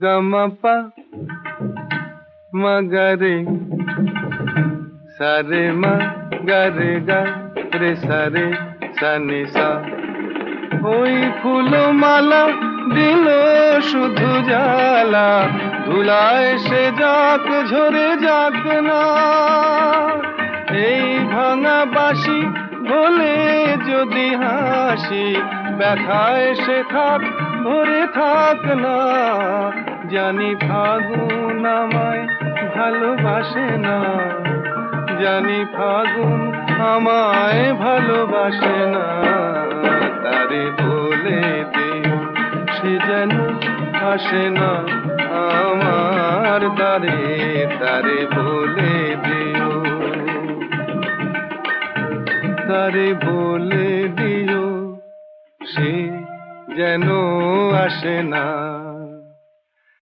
গমপা মগরে সারে মা গরে গা রে সারে সানি সা। ওই ফুলমালা দিল শুধু জ্বালা, ধুলায় সে যাক ঝরে যাক না। এই ভাঙা বাঁশি বলে যদি হাসি, ব্যথায় সে থাক ভরে থাক না। জানি ফাগুন আমায় ভালোবাসে না, জানি ফাগুন আমায় ভালোবাসে না। তারে বলে দিও সে যেন আসে না আমার দ্বারে, তারে বলে দিও, তারে বলে দিও সে যেন আসে না।